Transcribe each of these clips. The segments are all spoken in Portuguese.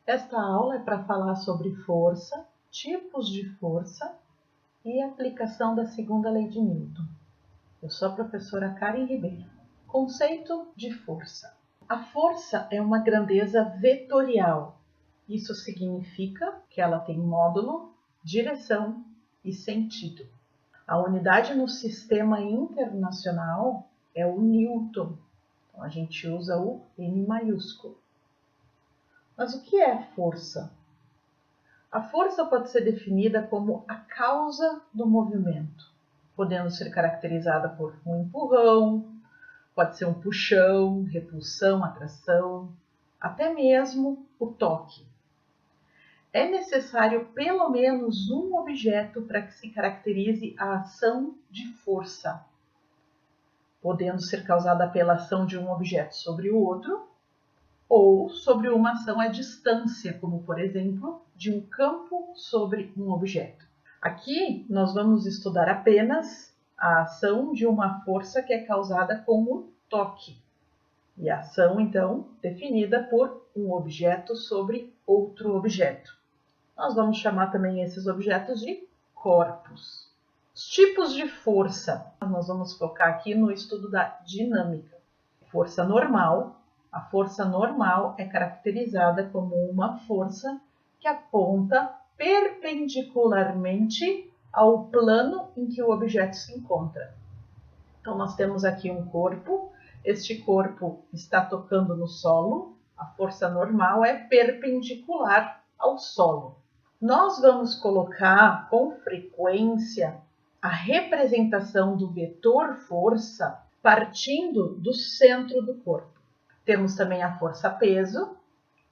Esta aula é para falar sobre força, tipos de força e aplicação da segunda lei de Newton. Eu sou a professora Karen Ribeiro. Conceito de força. A força é uma grandeza vetorial. Isso significa que ela tem módulo, direção e sentido. A unidade no sistema internacional é o Newton. Então, a gente usa o N maiúsculo. Mas o que é força? A força pode ser definida como a causa do movimento, podendo ser caracterizada por um empurrão, pode ser um puxão, repulsão, atração, até mesmo o toque. É necessário pelo menos um objeto para que se caracterize a ação de força, podendo ser causada pela ação de um objeto sobre o outro ou sobre uma ação à distância, como por exemplo, de um campo sobre um objeto. Aqui nós vamos estudar apenas a ação de uma força que é causada com o toque. E a ação, então, definida por um objeto sobre outro objeto. Nós vamos chamar também esses objetos de corpos. Os tipos de força. Nós vamos focar aqui no estudo da dinâmica. Força normal. A força normal é caracterizada como uma força que aponta perpendicularmente ao plano em que o objeto se encontra. Então, nós temos aqui um corpo. Este corpo está tocando no solo. A força normal é perpendicular ao solo. Nós vamos colocar com frequência a representação do vetor força partindo do centro do corpo. Temos também a força-peso,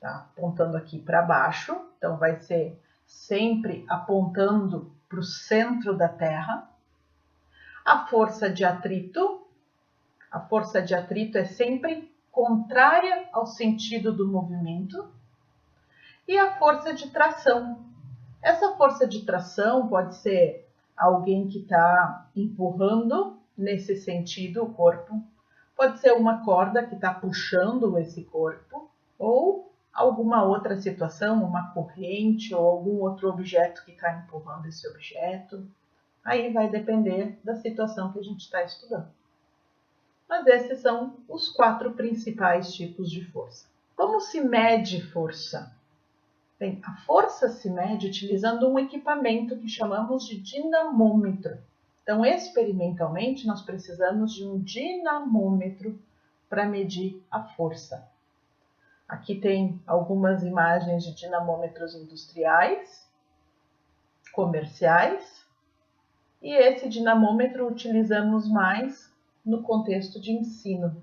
tá? Apontando aqui para baixo, então vai ser sempre apontando para o centro da Terra. A força de atrito é sempre contrária ao sentido do movimento. E a força de tração. Essa força de tração pode ser alguém que está empurrando nesse sentido o corpo, pode ser uma corda que está puxando esse corpo, ou alguma outra situação, uma corrente ou algum outro objeto que está empurrando esse objeto. Aí vai depender da situação que a gente está estudando. Mas esses são os 4 principais tipos de força. Como se mede força? Bem, a força se mede utilizando um equipamento que chamamos de dinamômetro. Então, experimentalmente, nós precisamos de um dinamômetro para medir a força. Aqui tem algumas imagens de dinamômetros industriais, comerciais, e esse dinamômetro utilizamos mais no contexto de ensino,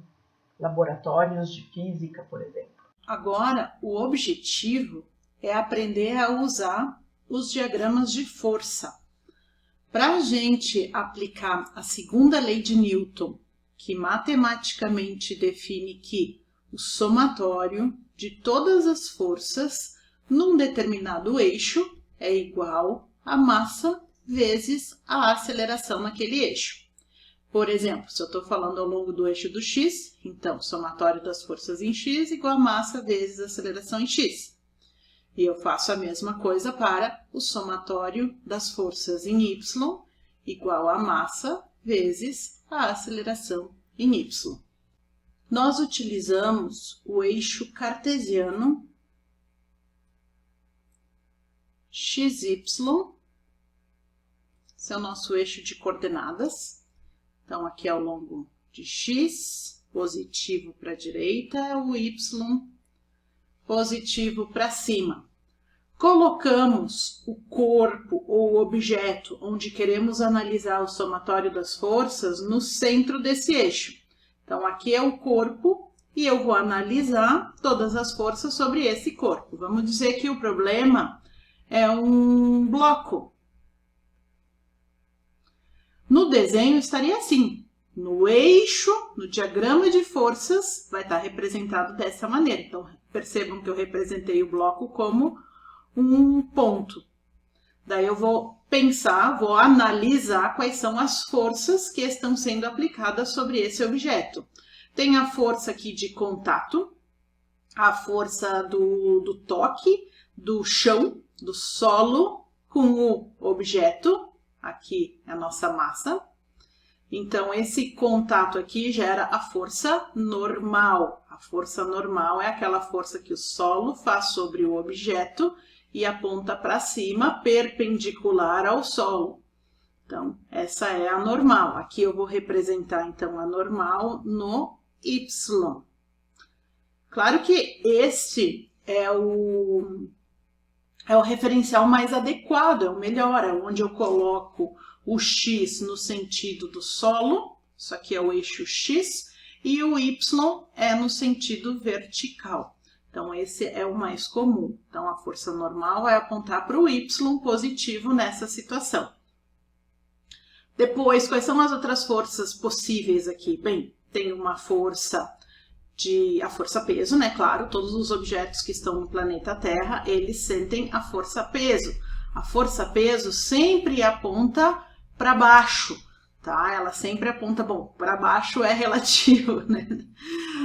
laboratórios de física, por exemplo. Agora, o objetivo é aprender a usar os diagramas de força. Para a gente aplicar a segunda lei de Newton, que matematicamente define que o somatório de todas as forças num determinado eixo é igual à massa vezes a aceleração naquele eixo. Por exemplo, se eu estou falando ao longo do eixo do x, então somatório das forças em x igual a massa vezes a aceleração em x. E eu faço a mesma coisa para o somatório das forças em y, igual a massa vezes a aceleração em y. Nós utilizamos o eixo cartesiano xy, esse é o nosso eixo de coordenadas. Então, aqui ao longo de x, positivo para a direita, o y positivo para cima. Colocamos o corpo ou o objeto onde queremos analisar o somatório das forças no centro desse eixo. Então, aqui é o corpo e eu vou analisar todas as forças sobre esse corpo. Vamos dizer que o problema é um bloco. No desenho estaria assim. No eixo, no diagrama de forças, vai estar representado dessa maneira. Então, percebam que eu representei o bloco como um ponto. Daí eu vou pensar, vou analisar quais são as forças que estão sendo aplicadas sobre esse objeto. Tem a força aqui de contato, a força do toque, do chão, do solo, com o objeto, aqui é a nossa massa. Então, esse contato aqui gera a força normal. A força normal é aquela força que o solo faz sobre o objeto e aponta para cima, perpendicular ao solo. Então, essa é a normal. Aqui eu vou representar, então, a normal no Y. Claro que este é o referencial mais adequado, é o melhor, é onde eu coloco o X no sentido do solo, isso aqui é o eixo X, e o Y é no sentido vertical. Então, esse é o mais comum. Então, a força normal vai apontar para o Y positivo nessa situação. Depois, quais são as outras forças possíveis aqui? Bem, tem uma força a força-peso, né? Claro, todos os objetos que estão no planeta Terra, eles sentem a força-peso. A força-peso sempre aponta para baixo, tá? Ela sempre aponta, bom, para baixo é relativo, né?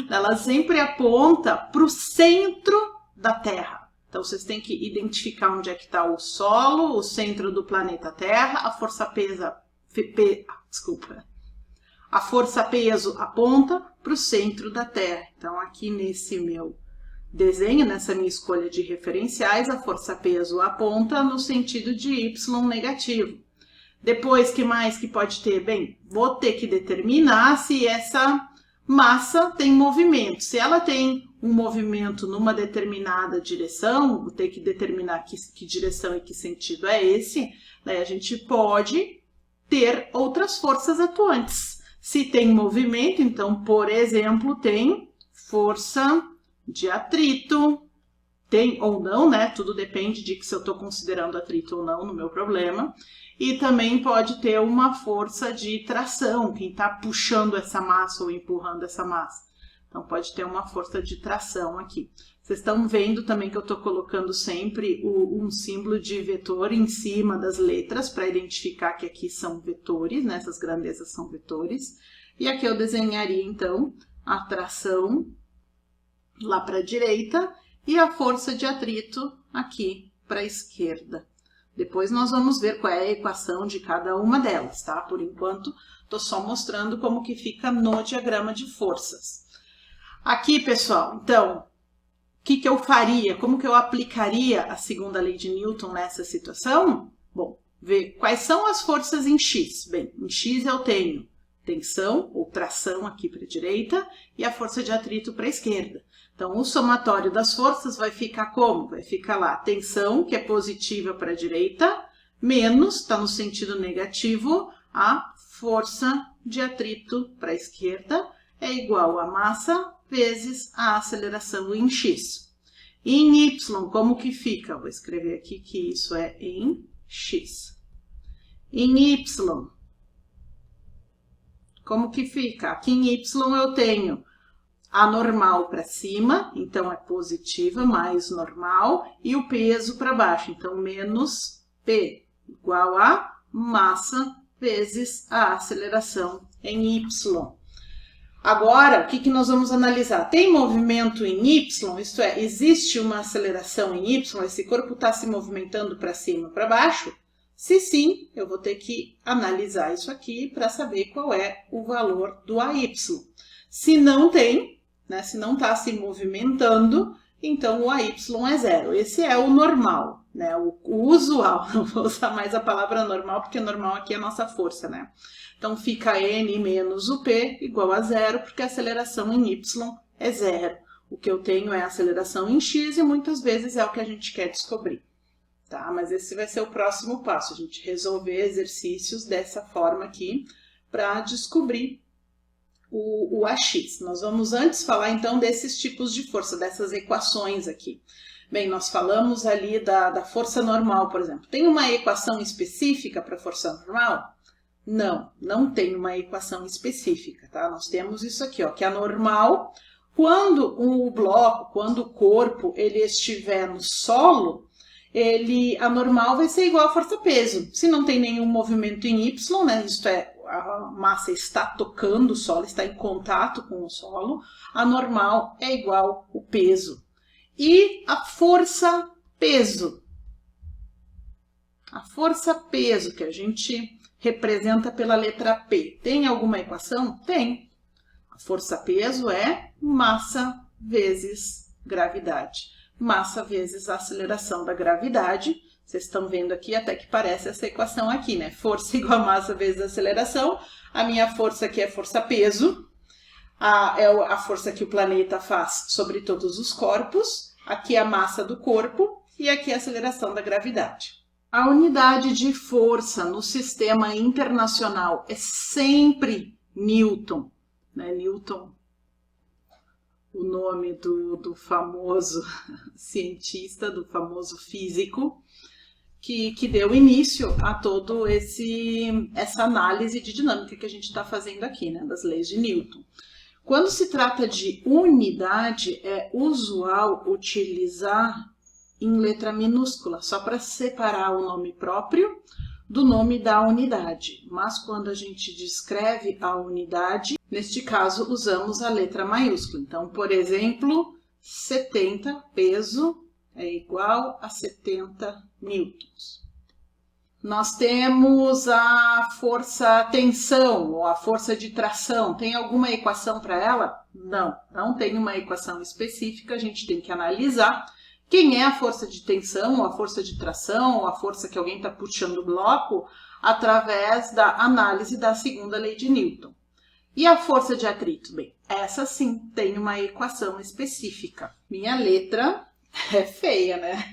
Ela sempre aponta para o centro da Terra. Então, vocês têm que identificar onde é que está o solo, o centro do planeta Terra, a força-peso aponta para o centro da Terra. Então, aqui nesse meu desenho, nessa minha escolha de referenciais, a força-peso aponta no sentido de Y negativo. Depois, que mais que pode ter? Bem, vou ter que determinar se essa massa tem movimento. Se ela tem um movimento numa determinada direção, vou ter que determinar que direção e que sentido é esse. Daí a gente pode ter outras forças atuantes. Se tem movimento, então, por exemplo, tem força de atrito, tem ou não, né? Tudo depende de se eu estou considerando atrito ou não no meu problema. E também pode ter uma força de tração, quem está puxando essa massa ou empurrando essa massa. Então, pode ter uma força de tração aqui. Vocês estão vendo também que eu estou colocando sempre um símbolo de vetor em cima das letras para identificar que aqui são vetores, né? Essas grandezas são vetores. E aqui eu desenharia, então, a tração lá para a direita e a força de atrito aqui para a esquerda. Depois nós vamos ver qual é a equação de cada uma delas, tá? Por enquanto, estou só mostrando como que fica no diagrama de forças. Aqui, pessoal, então, o que eu faria? Como que eu aplicaria a segunda lei de Newton nessa situação? Bom, ver quais são as forças em X. Bem, em X eu tenho tensão ou tração aqui para a direita e a força de atrito para a esquerda. Então, o somatório das forças vai ficar como? Vai ficar lá, tensão, que é positiva para a direita, menos, está no sentido negativo, a força de atrito para a esquerda é igual a massa vezes a aceleração em X. E em Y, como que fica? Vou escrever aqui que isso é em X. Em Y, como que fica? Aqui em Y eu tenho a normal para cima, então é positiva, mais normal, e o peso para baixo, então menos P, igual a massa vezes a aceleração em Y. Agora, o que nós vamos analisar? Tem movimento em Y, isto é, existe uma aceleração em Y, esse corpo está se movimentando para cima, para baixo? Se sim, eu vou ter que analisar isso aqui para saber qual é o valor do AY. Se não tem, né, se não está se movimentando, então o AY é zero. Esse é o normal, né, o usual. Não vou usar mais a palavra normal, porque normal aqui é a nossa força, né? Então fica N menos o P igual a zero, porque a aceleração em Y é zero. O que eu tenho é a aceleração em X e muitas vezes é o que a gente quer descobrir. Tá? Mas esse vai ser o próximo passo, a gente resolver exercícios dessa forma aqui para descobrir o AX. Nós vamos antes falar então desses tipos de força, dessas equações aqui. Bem, nós falamos ali da força normal, por exemplo. Tem uma equação específica para a força normal? Não, não tem uma equação específica, tá? Nós temos isso aqui, ó, que é a normal. Quando o bloco, quando o corpo ele estiver no solo, a normal vai ser igual a força-peso. Se não tem nenhum movimento em Y, né, isto é, a massa está tocando o solo, está em contato com o solo, a normal é igual ao peso. E a força-peso. A força-peso, que a gente representa pela letra P. Tem alguma equação? Tem. A força-peso é massa vezes gravidade. Massa vezes a aceleração da gravidade. Vocês estão vendo aqui até que parece essa equação aqui, né? Força igual a massa vezes aceleração. A minha força aqui é força-peso. É a força que o planeta faz sobre todos os corpos. Aqui é a massa do corpo e aqui é a aceleração da gravidade. A unidade de força no sistema internacional é sempre Newton, né? Newton, o nome do famoso cientista, do famoso físico, que deu início a todo essa análise de dinâmica que a gente está fazendo aqui, né? Das leis de Newton. Quando se trata de unidade, é usual utilizar em letra minúscula, só para separar o nome próprio do nome da unidade. Mas quando a gente descreve a unidade, neste caso usamos a letra maiúscula. Então, por exemplo, 70 peso é igual a 70 newtons. Nós temos a força-tensão ou a força de tração. Tem alguma equação para ela? Não, não tem uma equação específica, a gente tem que analisar quem é a força de tensão, ou a força de tração, ou a força que alguém está puxando o bloco, através da análise da segunda lei de Newton. E a força de atrito? Bem, essa sim tem uma equação específica. Minha letra é feia, né?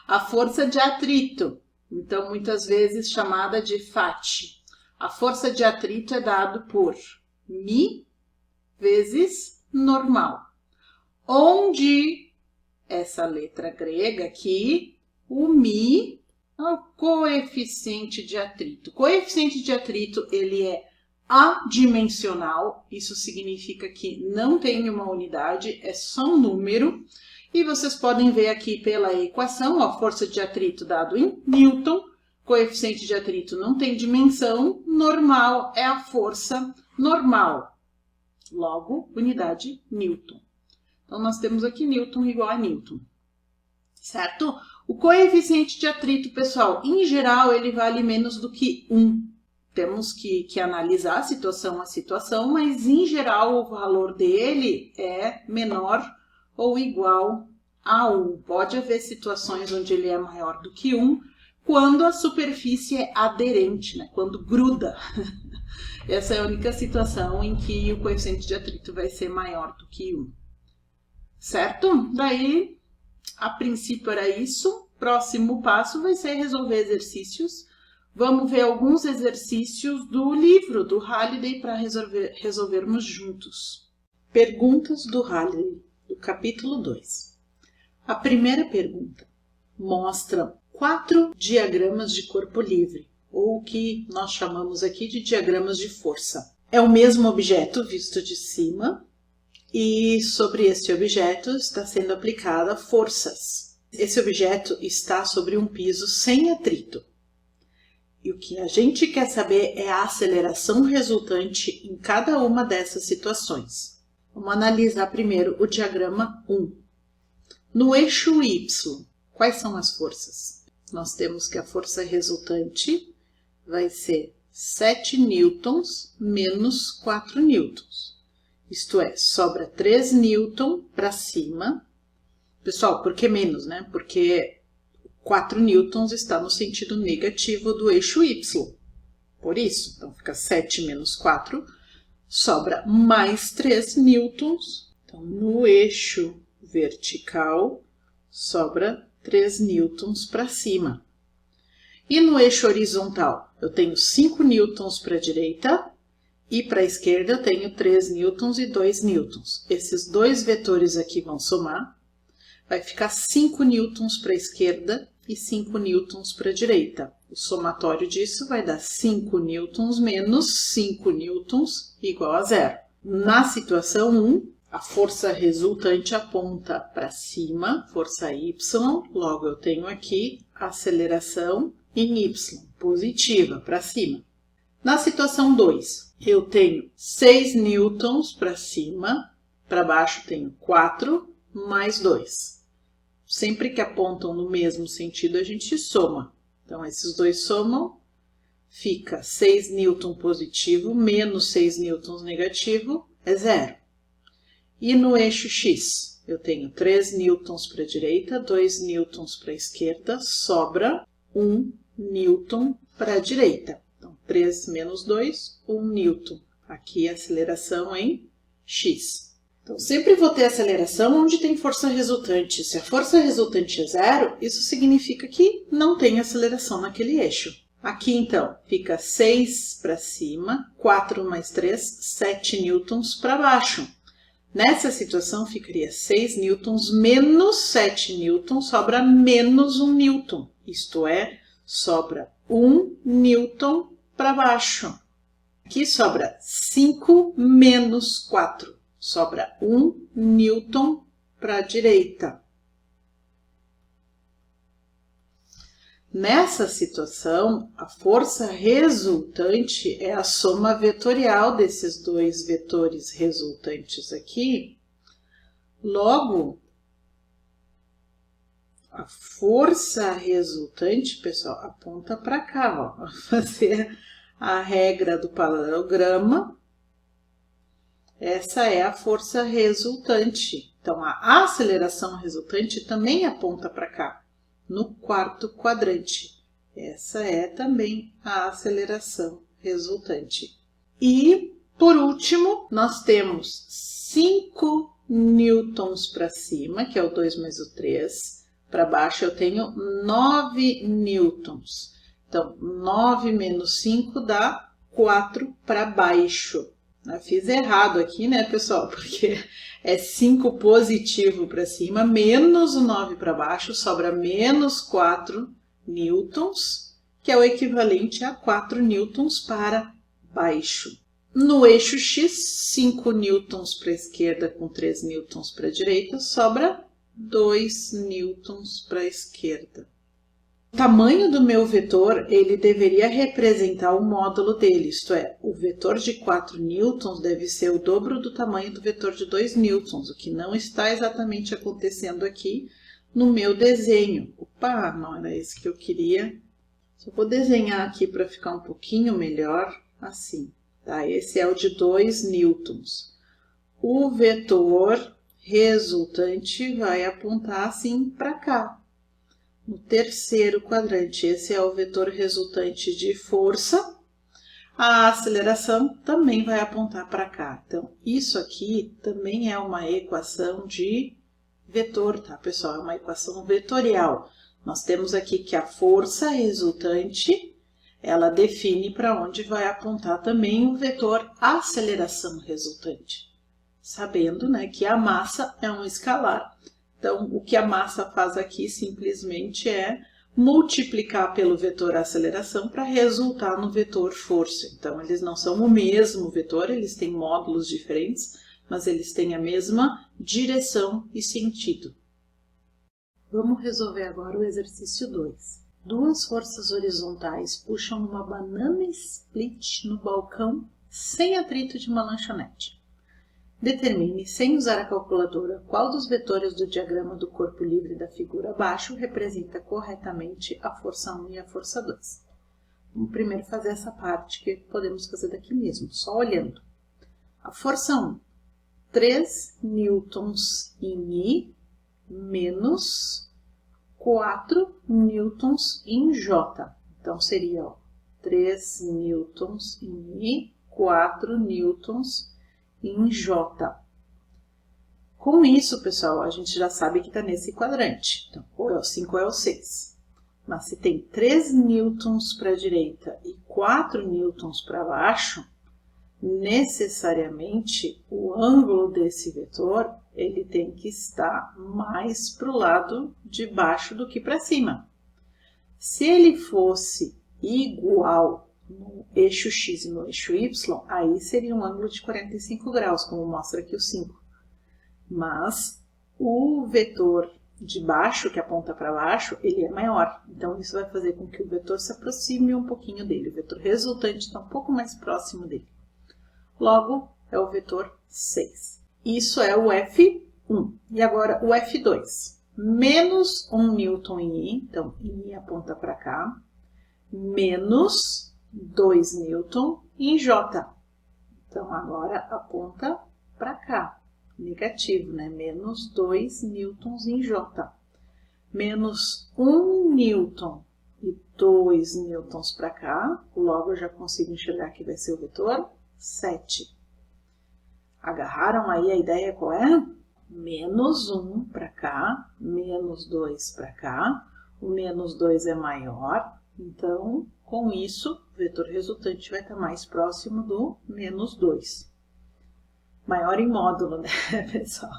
A força de atrito, então muitas vezes chamada de FAT. A força de atrito é dado por μ vezes normal, onde essa letra grega aqui, o μ é o coeficiente de atrito. O coeficiente de atrito, ele é adimensional, isso significa que não tem uma unidade, é só um número. E vocês podem ver aqui pela equação, a força de atrito dado em Newton, coeficiente de atrito não tem dimensão, normal é a força normal, logo unidade Newton. Então, nós temos aqui Newton igual a Newton, certo? O coeficiente de atrito, pessoal, em geral, ele vale menos do que 1. Temos que analisar situação a situação, mas, em geral, o valor dele é menor ou igual a 1. Pode haver situações onde ele é maior do que 1, quando a superfície é aderente, né? Quando gruda. Essa é a única situação em que o coeficiente de atrito vai ser maior do que 1. Certo? Daí, a princípio era isso. Próximo passo vai ser resolver exercícios. Vamos ver alguns exercícios do livro do Halliday para resolvermos juntos. Perguntas do Halliday, do capítulo 2. A primeira pergunta mostra 4 diagramas de corpo livre, ou o que nós chamamos aqui de diagramas de força. É o mesmo objeto visto de cima, e sobre este objeto está sendo aplicada forças. Esse objeto está sobre um piso sem atrito. E o que a gente quer saber é a aceleração resultante em cada uma dessas situações. Vamos analisar primeiro o diagrama 1. No eixo Y, quais são as forças? Nós temos que a força resultante vai ser 7 newtons menos 4 newtons. Isto é, sobra 3 newton para cima. Pessoal, por que menos, né? Porque 4 newtons está no sentido negativo do eixo Y. Por isso, então fica 7 menos 4, sobra mais 3 newtons. Então, no eixo vertical, sobra 3 newtons para cima. E no eixo horizontal, eu tenho 5 newtons para a direita, e para a esquerda eu tenho 3 newtons e 2 newtons. Esses dois vetores aqui vão somar. Vai ficar 5 newtons para a esquerda e 5 newtons para a direita. O somatório disso vai dar 5 newtons menos 5 newtons igual a 0. Na situação 1, a força resultante aponta para cima, força Y, logo eu tenho aqui a aceleração em Y, positiva, para cima. Na situação 2, eu tenho 6 newtons para cima, para baixo tenho 4, mais 2. Sempre que apontam no mesmo sentido, a gente soma. Então, esses dois somam, fica 6 newton positivo menos 6 newtons negativo, é 0. E no eixo X, eu tenho 3 newtons para a direita, 2 newtons para a esquerda, sobra 1 newton para a direita. Então, 3 menos 2, 1 newton. Aqui a aceleração em X. Então, sempre vou ter aceleração onde tem força resultante. Se a força resultante é 0, isso significa que não tem aceleração naquele eixo. Aqui, então, fica 6 para cima, 4 mais 3, 7 newtons para baixo. Nessa situação, ficaria 6 newtons menos 7 newtons, sobra menos 1 newton. Isto é, sobra 1 newton para baixo. Aqui sobra 5 menos 4. Sobra 1 newton para a direita. Nessa situação, a força resultante é a soma vetorial desses dois vetores resultantes aqui. Logo, a força resultante, pessoal, aponta para cá, ó. Vou fazer a regra do paralelograma. Essa é a força resultante. Então, a aceleração resultante também aponta para cá, no quarto quadrante. Essa é também a aceleração resultante. E, por último, nós temos 5 newtons para cima, que é o 2 mais o 3. Para baixo eu tenho 9 newtons. Então, 9 menos 5 dá 4 para baixo. Eu fiz errado aqui, né, pessoal? Porque é 5 positivo para cima, menos o 9 para baixo, sobra menos 4 newtons, que é o equivalente a 4 newtons para baixo. No eixo X, 5 newtons para a esquerda com 3 newtons para a direita, sobra 2 newtons para a esquerda. O tamanho do meu vetor, ele deveria representar o módulo dele, isto é, o vetor de 4 newtons deve ser o dobro do tamanho do vetor de 2 newtons, o que não está exatamente acontecendo aqui no meu desenho. Opa, não era esse que eu queria. Só vou desenhar aqui para ficar um pouquinho melhor, assim. Tá? Esse é o de 2 newtons. O vetor resultante vai apontar assim para cá. No terceiro quadrante, esse é o vetor resultante de força. A aceleração também vai apontar para cá. Então, isso aqui também é uma equação de vetor, tá, pessoal? É uma equação vetorial. Nós temos aqui que a força resultante, ela define para onde vai apontar também o vetor aceleração resultante. Sabendo, né, que a massa é um escalar. Então, o que a massa faz aqui simplesmente é multiplicar pelo vetor aceleração para resultar no vetor força. Então, eles não são o mesmo vetor, eles têm módulos diferentes, mas eles têm a mesma direção e sentido. Vamos resolver agora o exercício 2. Duas forças horizontais puxam uma banana split no balcão sem atrito de uma lanchonete. Determine, sem usar a calculadora, qual dos vetores do diagrama do corpo livre da figura abaixo representa corretamente a força 1 e a força 2. Vamos primeiro fazer essa parte que podemos fazer daqui mesmo, só olhando. A força 1, 3 newtons em I menos 4 newtons em J. Então, seria 3 newtons em I, 4 newtons em J. Com isso, pessoal, a gente já sabe que está nesse quadrante. Então, ou é o 5 ou é o 6. Mas se tem 3 newtons para a direita e 4 newtons para baixo, necessariamente o ângulo desse vetor ele tem que estar mais para o lado de baixo do que para cima. Se ele fosse igual no eixo X e no eixo Y, aí seria um ângulo de 45 graus, como mostra aqui o 5. Mas o vetor de baixo, que aponta para baixo, ele é maior. Então, isso vai fazer com que o vetor se aproxime um pouquinho dele. O vetor resultante está um pouco mais próximo dele. Logo, é o vetor 6. Isso é o F1. 1. E agora o F2. Menos 1 newton em I, então I aponta para cá, menos 2 newton em J. Então agora aponta para cá, negativo, né? Menos 2 newtons em J. Menos 1 newton e 2 newtons para cá, logo eu já consigo enxergar que vai ser o vetor 7. Agarraram aí a ideia qual é? Menos 1 para cá, menos 2 para cá, o menos 2 é maior, então, com isso, o vetor resultante vai estar mais próximo do menos 2. Maior em módulo, né, pessoal?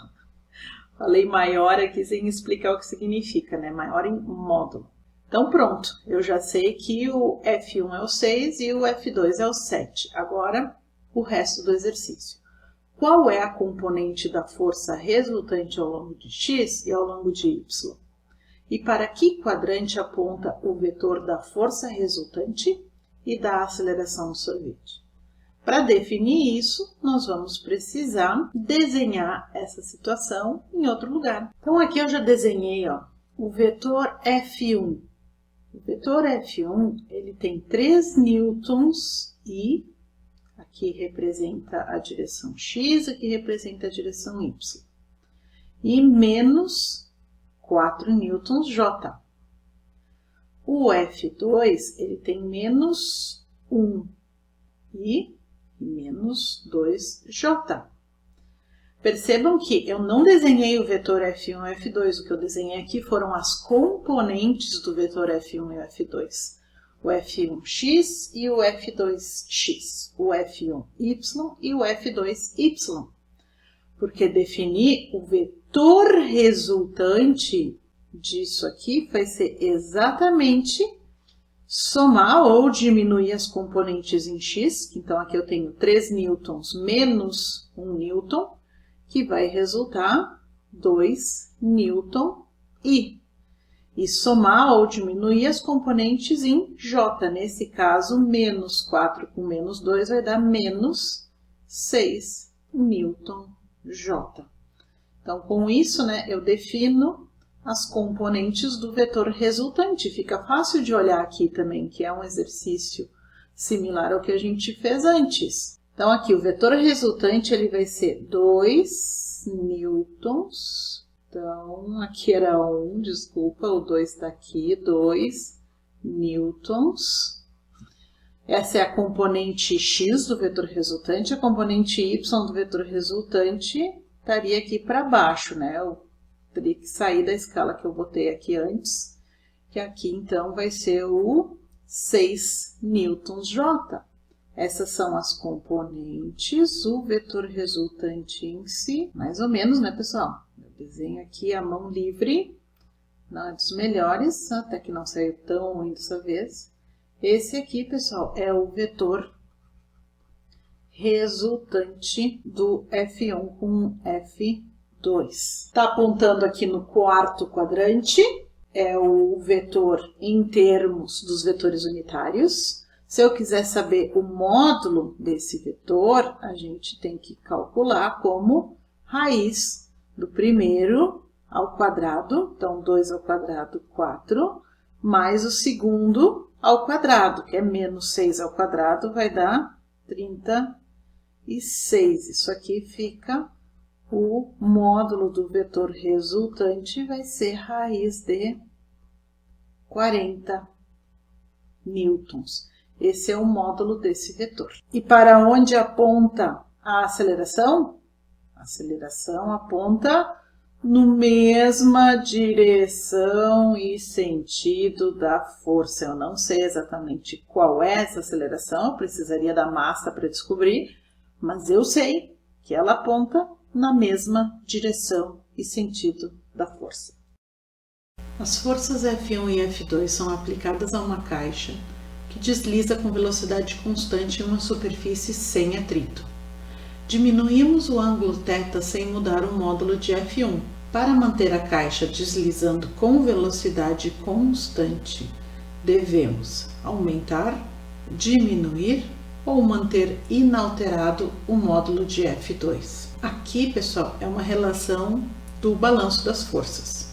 Falei maior aqui sem explicar o que significa, né? Maior em módulo. Então, pronto, eu já sei que o F1 é o 6 e o F2 é o 7. Agora, o resto do exercício. Qual é a componente da força resultante ao longo de x e ao longo de y? E para que quadrante aponta o vetor da força resultante e da aceleração do sorvete? Para definir isso, nós vamos precisar desenhar essa situação em outro lugar. Então, aqui eu já desenhei o vetor F1. O vetor F1 ele tem 3 newtons e aqui representa a direção x, aqui representa a direção y. E menos 4 newtons J. O F2 ele tem menos 1 e menos 2J. Percebam que eu não desenhei o vetor F1 e F2, o que eu desenhei aqui foram as componentes do vetor F1 e F2. O F1x e o F2x, o F1y e o F2y. Porque definir o vetor resultante disso aqui vai ser exatamente somar ou diminuir as componentes em x. Então, aqui eu tenho 3 newtons menos 1 newton, que vai resultar 2 newton I. E somar ou diminuir as componentes em J. Nesse caso, menos 4 com menos 2 vai dar menos 6 newton J. Então, com isso, né, eu defino as componentes do vetor resultante. Fica fácil de olhar aqui também, que é um exercício similar ao que a gente fez antes. Então, aqui o vetor resultante ele vai ser 2 newtons. Então, aqui era 1, desculpa, o 2 está aqui, 2 newtons. Essa é a componente x do vetor resultante, a componente y do vetor resultante estaria aqui para baixo, né? Eu teria que sair da escala que eu botei aqui antes, que aqui então vai ser o 6 newtons J. Essas são as componentes, o vetor resultante em si, mais ou menos, né, pessoal? Eu desenho aqui a mão livre, não é dos melhores, até que não saiu tão ruim dessa vez. Esse aqui, pessoal, é o vetor resultante do F1 com F2. Está apontando aqui no quarto quadrante, é o vetor em termos dos vetores unitários. Se eu quiser saber o módulo desse vetor, a gente tem que calcular como raiz do primeiro ao quadrado, então 2 ao quadrado, 4, mais o segundo ao quadrado, que é menos 6 ao quadrado, vai dar 36. Isso aqui fica o módulo do vetor resultante, vai ser raiz de 40 newtons. Esse é o módulo desse vetor. E para onde aponta a aceleração? A aceleração aponta na mesma direção e sentido da força. Eu não sei exatamente qual é essa aceleração, eu precisaria da massa para descobrir, mas eu sei que ela aponta na mesma direção e sentido da força. As forças F1 e F2 são aplicadas a uma caixa que desliza com velocidade constante em uma superfície sem atrito. Diminuímos o ângulo θ sem mudar o módulo de F1. Para manter a caixa deslizando com velocidade constante, devemos aumentar, diminuir ou manter inalterado o módulo de F2. Aqui, pessoal, é uma relação do balanço das forças.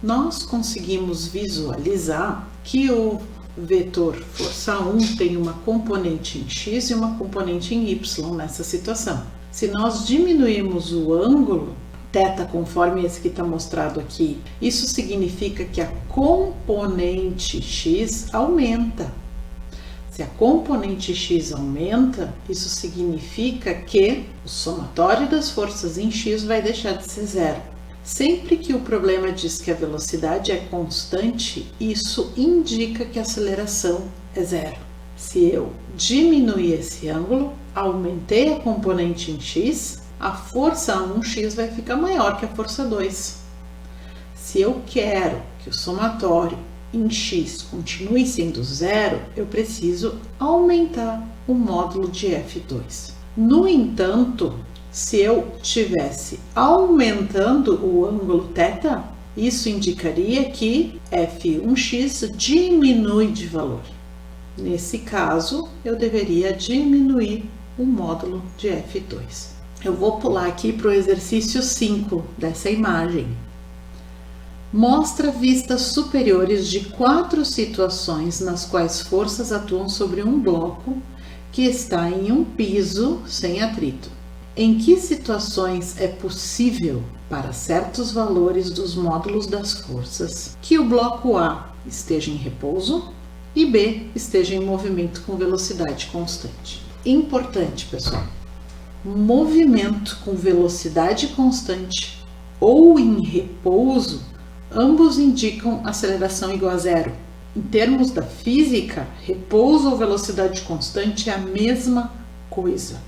Nós conseguimos visualizar que o vetor força 1 tem uma componente em x e uma componente em y nessa situação. Se nós diminuirmos o ângulo θ conforme esse que está mostrado aqui, isso significa que a componente x aumenta. Se a componente x aumenta, isso significa que o somatório das forças em x vai deixar de ser zero. Sempre que o problema diz que a velocidade é constante, isso indica que a aceleração é zero. Se eu diminuir esse ângulo, aumentei a componente em x, a força 1x vai ficar maior que a força 2. Se eu quero que o somatório em x continue sendo zero, eu preciso aumentar o módulo de F2. No entanto, se eu estivesse aumentando o ângulo θ, isso indicaria que F1x diminui de valor. Nesse caso, eu deveria diminuir o módulo de F2. Eu vou pular aqui para o exercício 5 dessa imagem. Mostra vistas superiores de 4 situações nas quais forças atuam sobre um bloco que está em um piso sem atrito. Em que situações é possível, para certos valores dos módulos das forças, que o bloco A esteja em repouso e B esteja em movimento com velocidade constante? Importante, pessoal. Movimento com velocidade constante ou em repouso, ambos indicam aceleração igual a zero. Em termos da física, repouso ou velocidade constante é a mesma coisa.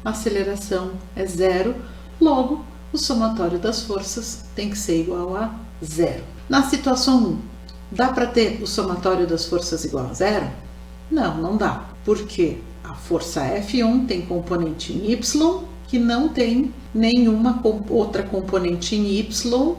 A aceleração é zero, logo o somatório das forças tem que ser igual a zero. Na situação 1, dá para ter o somatório das forças igual a zero? Não, não dá, porque a força F1 tem componente em y que não tem nenhuma outra componente em y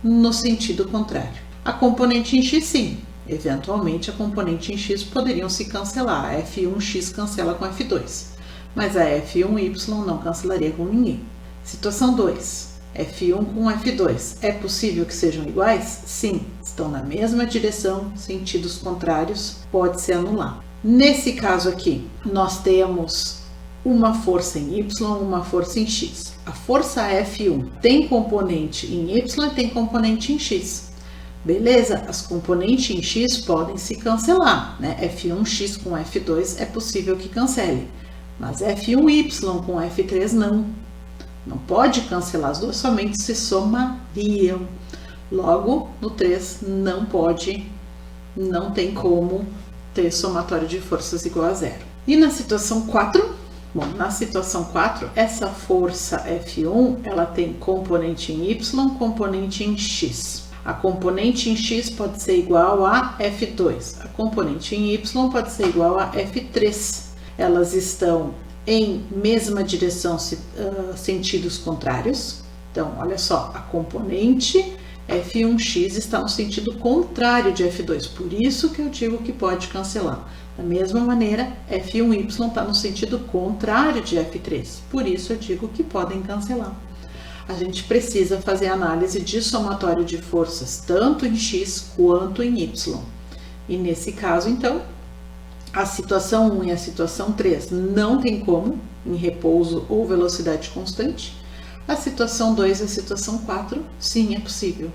no sentido contrário. A componente em x, sim. Eventualmente, a componente em x poderiam se cancelar. A F1x cancela com F2, mas a F1y não cancelaria com ninguém. Situação 2. F1 com F2. É possível que sejam iguais? Sim. Estão na mesma direção, sentidos contrários, pode se anular. Nesse caso aqui, nós temos uma força em y, uma força em x. A força F1 tem componente em y e tem componente em x. Beleza? As componentes em x podem se cancelar, né? F1x com F2 é possível que cancele, mas F1y com F3 não. Não pode cancelar, as duas somente se somariam. Logo, no 3 não pode, não tem como ter somatório de forças igual a zero. E na situação 4? Bom, na situação 4, essa força F1, ela tem componente em y, componente em x. A componente em x pode ser igual a F2. A componente em y pode ser igual a F3. Elas estão em mesma direção, sentidos contrários. Então, olha só, a componente F1x está no sentido contrário de F2, por isso que eu digo que pode cancelar. Da mesma maneira, F1y está no sentido contrário de F3, por isso eu digo que podem cancelar. A gente precisa fazer análise de somatório de forças, tanto em x quanto em y. E nesse caso, então, a situação 1 e a situação 3 não tem como, em repouso ou velocidade constante. A situação 2 e a situação 4, sim, é possível.